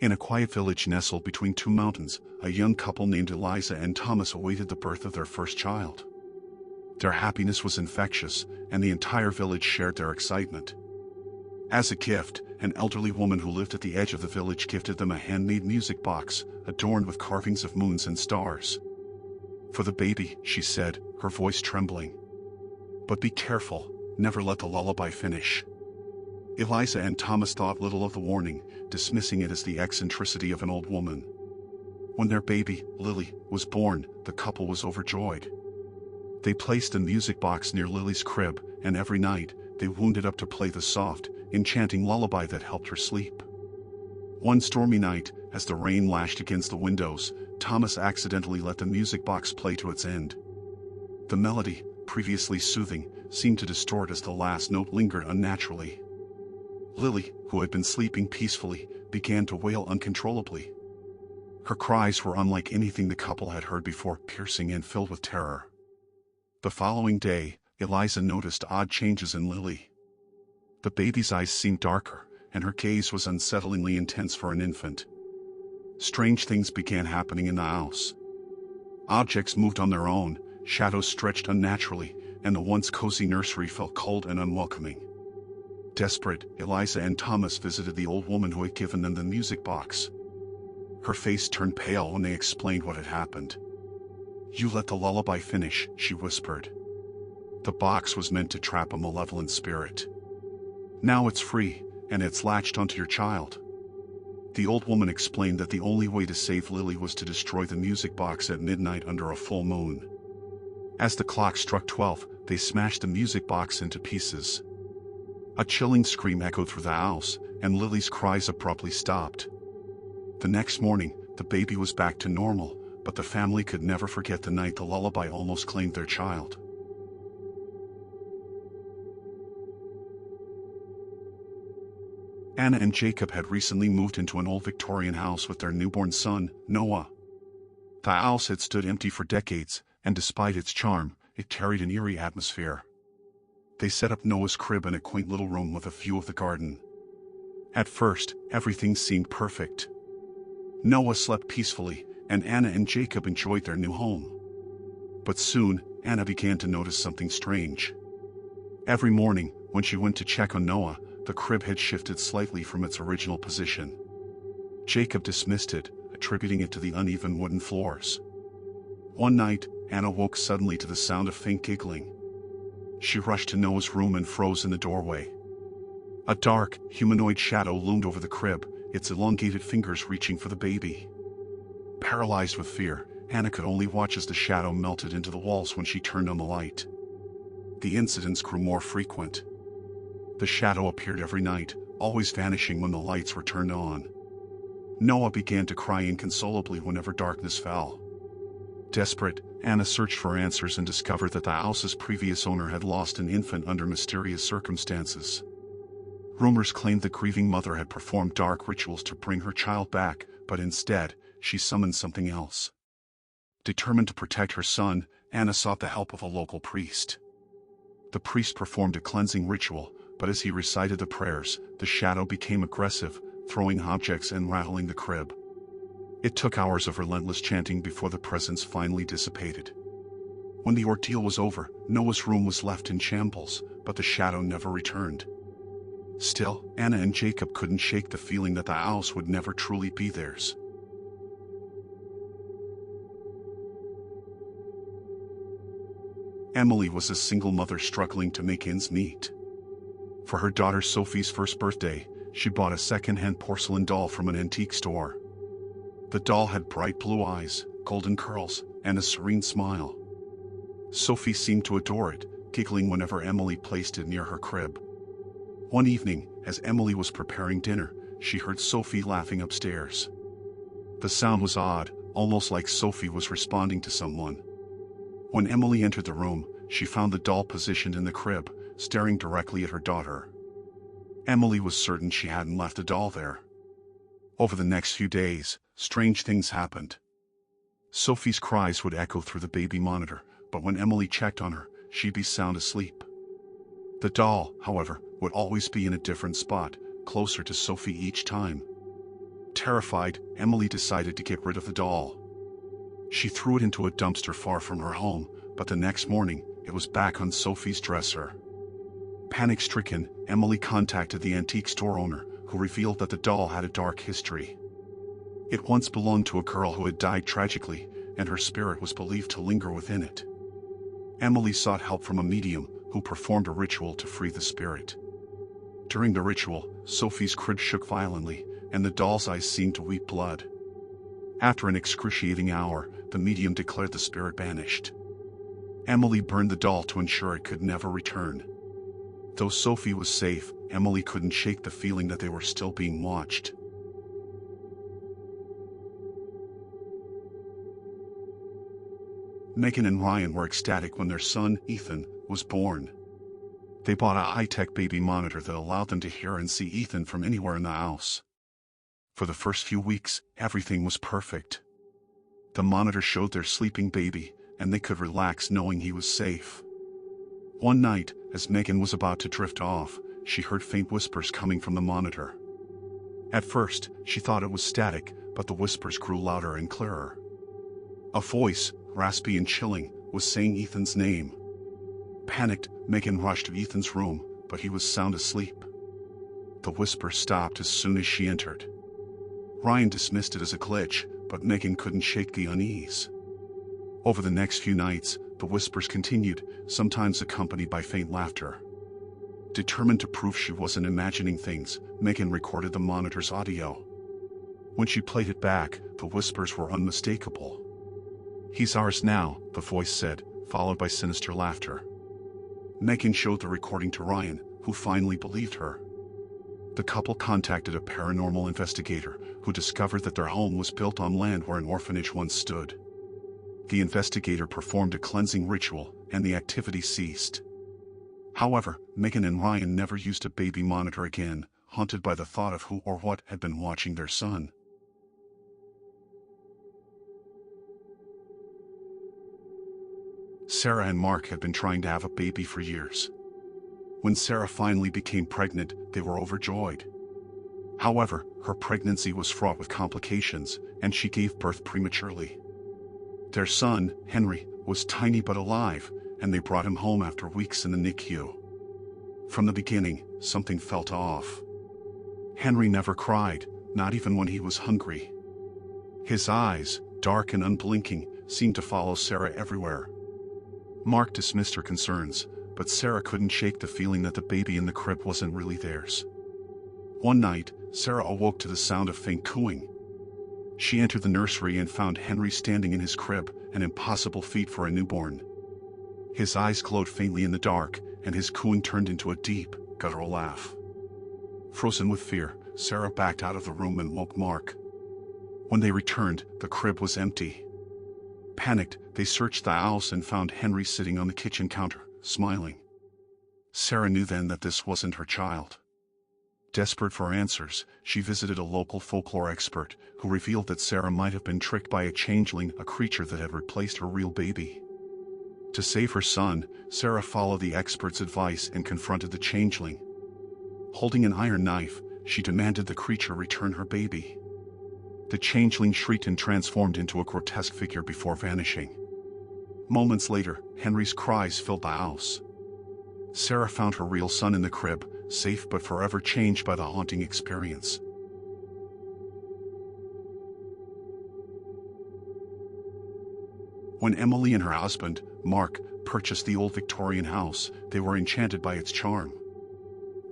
In a quiet village nestled between two mountains, a young couple named Eliza and Thomas awaited the birth of their first child. Their happiness was infectious, and the entire village shared their excitement. As a gift, an elderly woman who lived at the edge of the village gifted them a handmade music box, adorned with carvings of moons and stars. "For the baby," she said, her voice trembling. "But be careful, never let the lullaby finish." Eliza and Thomas thought little of the warning, dismissing it as the eccentricity of an old woman. When their baby, Lily, was born, the couple was overjoyed. They placed the music box near Lily's crib, and every night, they wound it up to play the soft, enchanting lullaby that helped her sleep. One stormy night, as the rain lashed against the windows, Thomas accidentally let the music box play to its end. The melody, previously soothing, seemed to distort as the last note lingered unnaturally. Lily, who had been sleeping peacefully, began to wail uncontrollably. Her cries were unlike anything the couple had heard before, piercing and filled with terror. The following day, Eliza noticed odd changes in Lily. The baby's eyes seemed darker, and her gaze was unsettlingly intense for an infant. Strange things began happening in the house. Objects moved on their own, shadows stretched unnaturally, and the once cozy nursery felt cold and unwelcoming. Desperate, Eliza and Thomas visited the old woman who had given them the music box. Her face turned pale when they explained what had happened. "You let the lullaby finish," she whispered. "The box was meant to trap a malevolent spirit. Now it's free, and it's latched onto your child." The old woman explained that the only way to save Lily was to destroy the music box at midnight under a full moon. As the clock struck 12, they smashed the music box into pieces. A chilling scream echoed through the house, and Lily's cries abruptly stopped. The next morning, the baby was back to normal, but the family could never forget the night the lullaby almost claimed their child. Anna and Jacob had recently moved into an old Victorian house with their newborn son, Noah. The house had stood empty for decades, and despite its charm, it carried an eerie atmosphere. They set up Noah's crib in a quaint little room with a view of the garden. At first, everything seemed perfect. Noah slept peacefully, and Anna and Jacob enjoyed their new home. But soon, Anna began to notice something strange. Every morning, when she went to check on Noah, the crib had shifted slightly from its original position. Jacob dismissed it, attributing it to the uneven wooden floors. One night, Anna woke suddenly to the sound of faint giggling. She rushed to Noah's room and froze in the doorway. A dark, humanoid shadow loomed over the crib, its elongated fingers reaching for the baby. Paralyzed with fear, Anna could only watch as the shadow melted into the walls when she turned on the light. The incidents grew more frequent. The shadow appeared every night, always vanishing when the lights were turned on. Noah began to cry inconsolably whenever darkness fell. Desperate, Anna searched for answers and discovered that the house's previous owner had lost an infant under mysterious circumstances. Rumors claimed the grieving mother had performed dark rituals to bring her child back, but instead, she summoned something else. Determined to protect her son, Anna sought the help of a local priest. The priest performed a cleansing ritual, but as he recited the prayers, the shadow became aggressive, throwing objects and rattling the crib. It took hours of relentless chanting before the presence finally dissipated. When the ordeal was over, Noah's room was left in shambles, but the shadow never returned. Still, Anna and Jacob couldn't shake the feeling that the house would never truly be theirs. Emily was a single mother struggling to make ends meet. For her daughter Sophie's first birthday, she bought a second-hand porcelain doll from an antique store. The doll had bright blue eyes, golden curls, and a serene smile. Sophie seemed to adore it, giggling whenever Emily placed it near her crib. One evening, as Emily was preparing dinner, she heard Sophie laughing upstairs. The sound was odd, almost like Sophie was responding to someone. When Emily entered the room, she found the doll positioned in the crib, staring directly at her daughter. Emily was certain she hadn't left the doll there. Over the next few days, strange things happened. Sophie's cries would echo through the baby monitor, but when Emily checked on her, she'd be sound asleep. The doll, however, would always be in a different spot, closer to Sophie each time. Terrified, Emily decided to get rid of the doll. She threw it into a dumpster far from her home, but the next morning, it was back on Sophie's dresser. Panic-stricken, Emily contacted the antique store owner, who revealed that the doll had a dark history. It once belonged to a girl who had died tragically, and her spirit was believed to linger within it. Emily sought help from a medium, who performed a ritual to free the spirit. During the ritual, Sophie's crib shook violently, and the doll's eyes seemed to weep blood. After an excruciating hour, the medium declared the spirit banished. Emily burned the doll to ensure it could never return. Though Sophie was safe, Emily couldn't shake the feeling that they were still being watched. Megan and Ryan were ecstatic when their son, Ethan, was born. They bought a high-tech baby monitor that allowed them to hear and see Ethan from anywhere in the house. For the first few weeks, everything was perfect. The monitor showed their sleeping baby, and they could relax knowing he was safe. One night, as Megan was about to drift off, she heard faint whispers coming from the monitor. At first, she thought it was static, but the whispers grew louder and clearer. A voice, raspy and chilling, was saying Ethan's name. Panicked, Megan rushed to Ethan's room, but he was sound asleep. The whisper stopped as soon as she entered. Ryan dismissed it as a glitch, but Megan couldn't shake the unease. Over the next few nights, the whispers continued, sometimes accompanied by faint laughter. Determined to prove she wasn't imagining things, Megan recorded the monitor's audio. When she played it back, the whispers were unmistakable. "He's ours now," the voice said, followed by sinister laughter. Megan showed the recording to Ryan, who finally believed her. The couple contacted a paranormal investigator, who discovered that their home was built on land where an orphanage once stood. The investigator performed a cleansing ritual, and the activity ceased. However, Megan and Ryan never used a baby monitor again, haunted by the thought of who or what had been watching their son. Sarah and Mark had been trying to have a baby for years. When Sarah finally became pregnant, they were overjoyed. However, her pregnancy was fraught with complications, and she gave birth prematurely. Their son, Henry, was tiny but alive, and they brought him home after weeks in the NICU. From the beginning, something felt off. Henry never cried, not even when he was hungry. His eyes, dark and unblinking, seemed to follow Sarah everywhere. Mark dismissed her concerns, but Sarah couldn't shake the feeling that the baby in the crib wasn't really theirs. One night, Sarah awoke to the sound of faint cooing. She entered the nursery and found Henry standing in his crib, an impossible feat for a newborn. His eyes glowed faintly in the dark, and his cooing turned into a deep, guttural laugh. Frozen with fear, Sarah backed out of the room and woke Mark. When they returned, the crib was empty. Panicked, they searched the house and found Henry sitting on the kitchen counter, smiling. Sarah knew then that this wasn't her child. Desperate for answers, she visited a local folklore expert, who revealed that Sarah might have been tricked by a changeling, a creature that had replaced her real baby. To save her son, Sarah followed the expert's advice and confronted the changeling. Holding an iron knife, she demanded the creature return her baby. The changeling shrieked and transformed into a grotesque figure before vanishing. Moments later, Henry's cries filled the house. Sarah found her real son in the crib, safe but forever changed by the haunting experience. When Emily and her husband, Mark, purchased the old Victorian house, they were enchanted by its charm.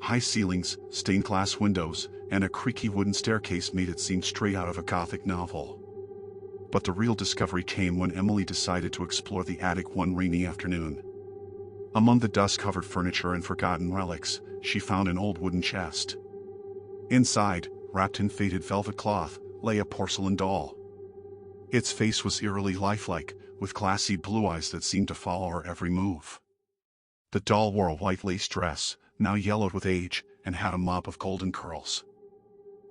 High ceilings, stained glass windows, and a creaky wooden staircase made it seem straight out of a Gothic novel. But the real discovery came when Emily decided to explore the attic one rainy afternoon. Among the dust-covered furniture and forgotten relics, she found an old wooden chest. Inside, wrapped in faded velvet cloth, lay a porcelain doll. Its face was eerily lifelike, with glassy blue eyes that seemed to follow her every move. The doll wore a white lace dress, now yellowed with age, and had a mop of golden curls.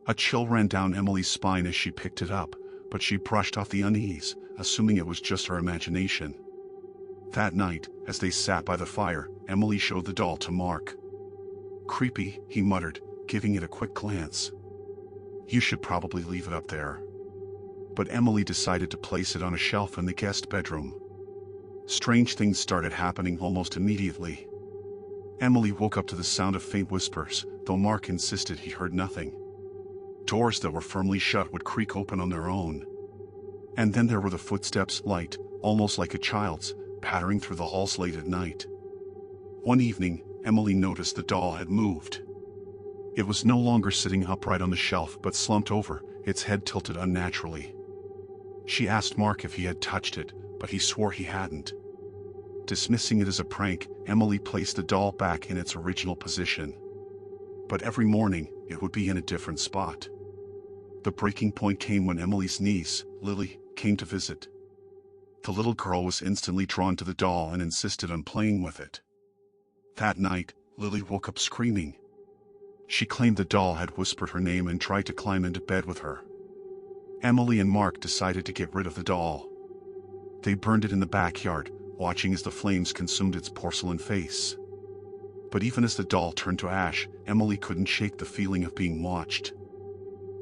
A chill ran down Emily's spine as she picked it up, but she brushed off the unease, assuming it was just her imagination. That night, as they sat by the fire, Emily showed the doll to Mark. "Creepy," he muttered, giving it a quick glance. "You should probably leave it up there." But Emily decided to place it on a shelf in the guest bedroom. Strange things started happening almost immediately. Emily woke up to the sound of faint whispers, though Mark insisted he heard nothing. Doors that were firmly shut would creak open on their own. And then there were the footsteps, light, almost like a child's, pattering through the halls late at night. One evening, Emily noticed the doll had moved. It was no longer sitting upright on the shelf but slumped over, its head tilted unnaturally. She asked Mark if he had touched it, but he swore he hadn't. Dismissing it as a prank, Emily placed the doll back in its original position. But every morning, it would be in a different spot. The breaking point came when Emily's niece, Lily, came to visit. The little girl was instantly drawn to the doll and insisted on playing with it. That night, Lily woke up screaming. She claimed the doll had whispered her name and tried to climb into bed with her. Emily and Mark decided to get rid of the doll. They burned it in the backyard, watching as the flames consumed its porcelain face. But even as the doll turned to ash, Emily couldn't shake the feeling of being watched.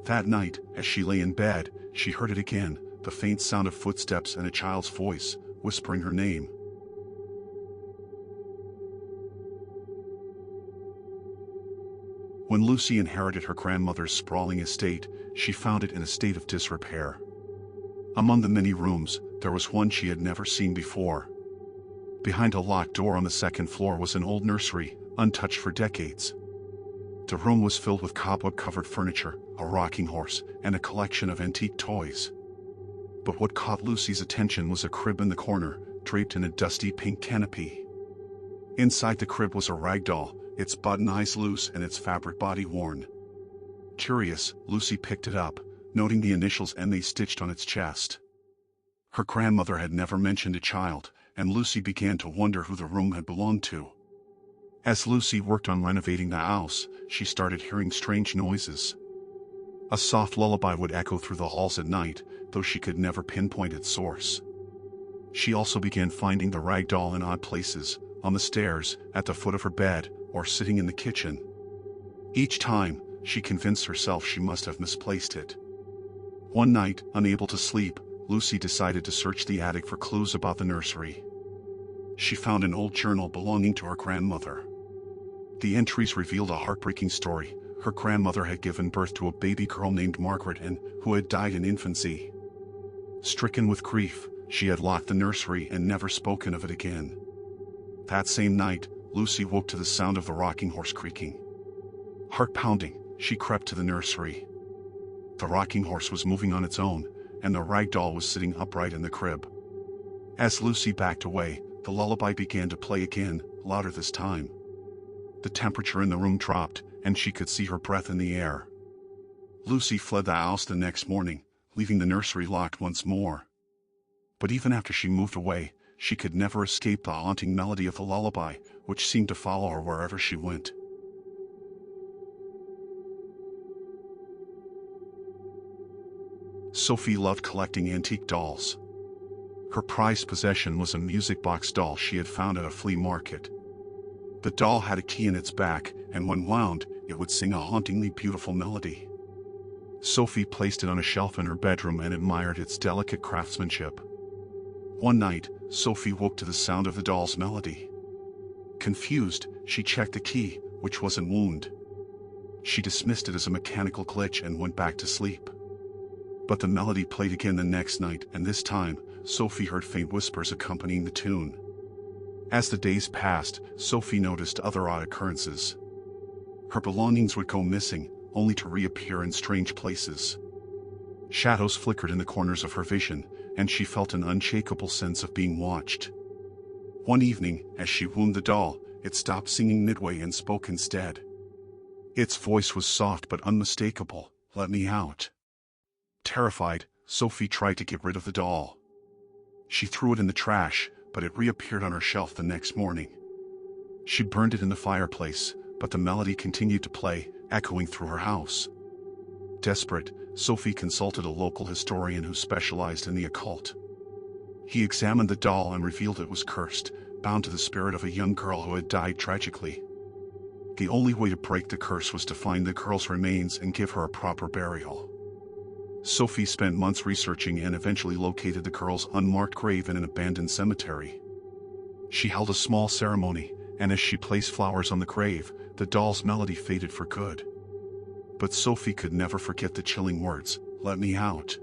That night, as she lay in bed, she heard it again, the faint sound of footsteps and a child's voice, whispering her name. When Lucy inherited her grandmother's sprawling estate, she found it in a state of disrepair. Among the many rooms, there was one she had never seen before. Behind a locked door on the second floor was an old nursery, untouched for decades. The room was filled with cobweb-covered furniture, a rocking horse, and a collection of antique toys. But what caught Lucy's attention was a crib in the corner, draped in a dusty pink canopy. Inside the crib was a rag doll, its button eyes loose and its fabric body worn. Curious, Lucy picked it up, noting the initials "MA" stitched on its chest. Her grandmother had never mentioned a child, and Lucy began to wonder who the room had belonged to. As Lucy worked on renovating the house, she started hearing strange noises. A soft lullaby would echo through the halls at night, though she could never pinpoint its source. She also began finding the rag doll in odd places, on the stairs, at the foot of her bed, or sitting in the kitchen. Each time, she convinced herself she must have misplaced it. One night, unable to sleep, Lucy decided to search the attic for clues about the nursery. She found an old journal belonging to her grandmother. The entries revealed a heartbreaking story. Her grandmother had given birth to a baby girl named Margaret who had died in infancy. Stricken with grief, she had locked the nursery and never spoken of it again. That same night, Lucy woke to the sound of the rocking horse creaking. Heart pounding, she crept to the nursery. The rocking horse was moving on its own, and the rag doll was sitting upright in the crib. As Lucy backed away, the lullaby began to play again, louder this time. The temperature in the room dropped, and she could see her breath in the air. Lucy fled the house the next morning, leaving the nursery locked once more. But even after she moved away, she could never escape the haunting melody of the lullaby, which seemed to follow her wherever she went. Sophie loved collecting antique dolls. Her prized possession was a music box doll she had found at a flea market. The doll had a key in its back, and when wound, it would sing a hauntingly beautiful melody. Sophie placed it on a shelf in her bedroom and admired its delicate craftsmanship. One night, Sophie woke to the sound of the doll's melody. Confused, she checked the key, which wasn't wound. She dismissed it as a mechanical glitch and went back to sleep. But the melody played again the next night, and this time, Sophie heard faint whispers accompanying the tune. As the days passed, Sophie noticed other odd occurrences. Her belongings would go missing, only to reappear in strange places. Shadows flickered in the corners of her vision, and she felt an unshakable sense of being watched. One evening, as she wound the doll, it stopped singing midway and spoke instead. Its voice was soft but unmistakable. "Let me out." Terrified, Sophie tried to get rid of the doll. She threw it in the trash, but it reappeared on her shelf the next morning. She burned it in the fireplace, but the melody continued to play, echoing through her house. Desperate, Sophie consulted a local historian who specialized in the occult. He examined the doll and revealed it was cursed, bound to the spirit of a young girl who had died tragically. The only way to break the curse was to find the girl's remains and give her a proper burial. Sophie spent months researching and eventually located the girl's unmarked grave in an abandoned cemetery. She held a small ceremony, and as she placed flowers on the grave, the doll's melody faded for good. But Sophie could never forget the chilling words, "Let me out."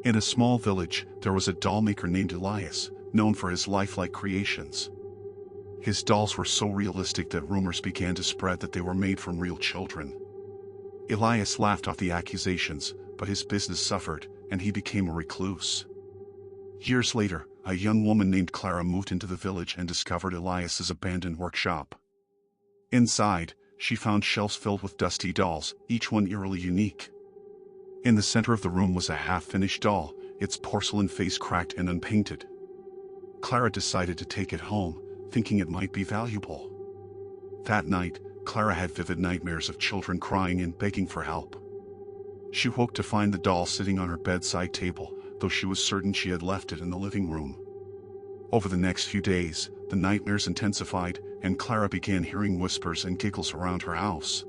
In a small village, there was a doll maker named Elias, known for his lifelike creations. His dolls were so realistic that rumors began to spread that they were made from real children. Elias laughed off the accusations, but his business suffered, and he became a recluse. Years later, a young woman named Clara moved into the village and discovered Elias's abandoned workshop. Inside, she found shelves filled with dusty dolls, each one eerily unique. In the center of the room was a half-finished doll, its porcelain face cracked and unpainted. Clara decided to take it home, thinking it might be valuable. That night, Clara had vivid nightmares of children crying and begging for help. She woke to find the doll sitting on her bedside table, though she was certain she had left it in the living room. Over the next few days, the nightmares intensified, and Clara began hearing whispers and giggles around her house.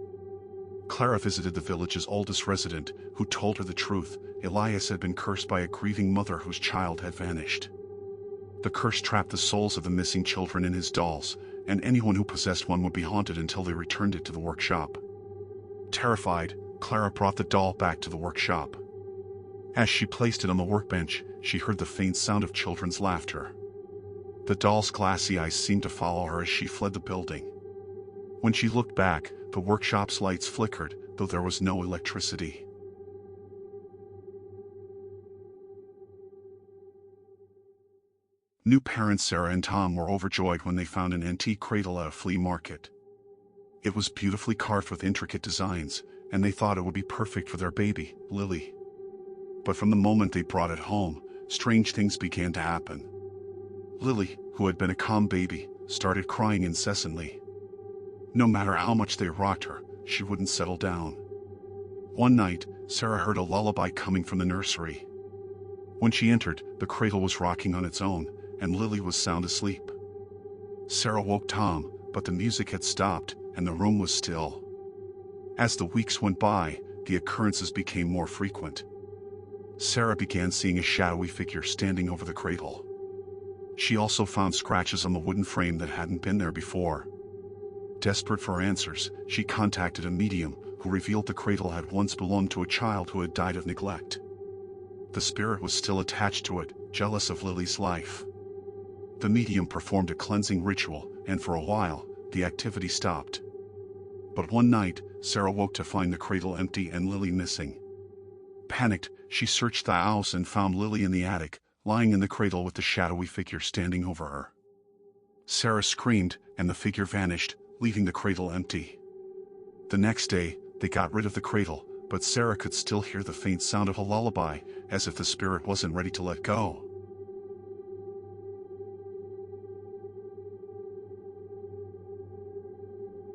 Clara visited the village's oldest resident, who told her the truth. Elias had been cursed by a grieving mother whose child had vanished. The curse trapped the souls of the missing children in his dolls, and anyone who possessed one would be haunted until they returned it to the workshop. Terrified, Clara brought the doll back to the workshop. As she placed it on the workbench, she heard the faint sound of children's laughter. The doll's glassy eyes seemed to follow her as she fled the building. When she looked back, the workshop's lights flickered, though there was no electricity. New parents Sarah and Tom were overjoyed when they found an antique cradle at a flea market. It was beautifully carved with intricate designs, and they thought it would be perfect for their baby, Lily. But from the moment they brought it home, strange things began to happen. Lily, who had been a calm baby, started crying incessantly. No matter how much they rocked her, she wouldn't settle down. One night, Sarah heard a lullaby coming from the nursery. When she entered, the cradle was rocking on its own, and Lily was sound asleep. Sarah woke Tom, but the music had stopped, and the room was still. As the weeks went by, the occurrences became more frequent. Sarah began seeing a shadowy figure standing over the cradle. She also found scratches on the wooden frame that hadn't been there before. Desperate for answers, she contacted a medium, who revealed the cradle had once belonged to a child who had died of neglect. The spirit was still attached to it, jealous of Lily's life. The medium performed a cleansing ritual, and for a while, the activity stopped. But one night, Sarah woke to find the cradle empty and Lily missing. Panicked, she searched the house and found Lily in the attic, lying in the cradle with the shadowy figure standing over her. Sarah screamed, and the figure vanished, leaving the cradle empty. The next day, they got rid of the cradle, but Sarah could still hear the faint sound of a lullaby, as if the spirit wasn't ready to let go.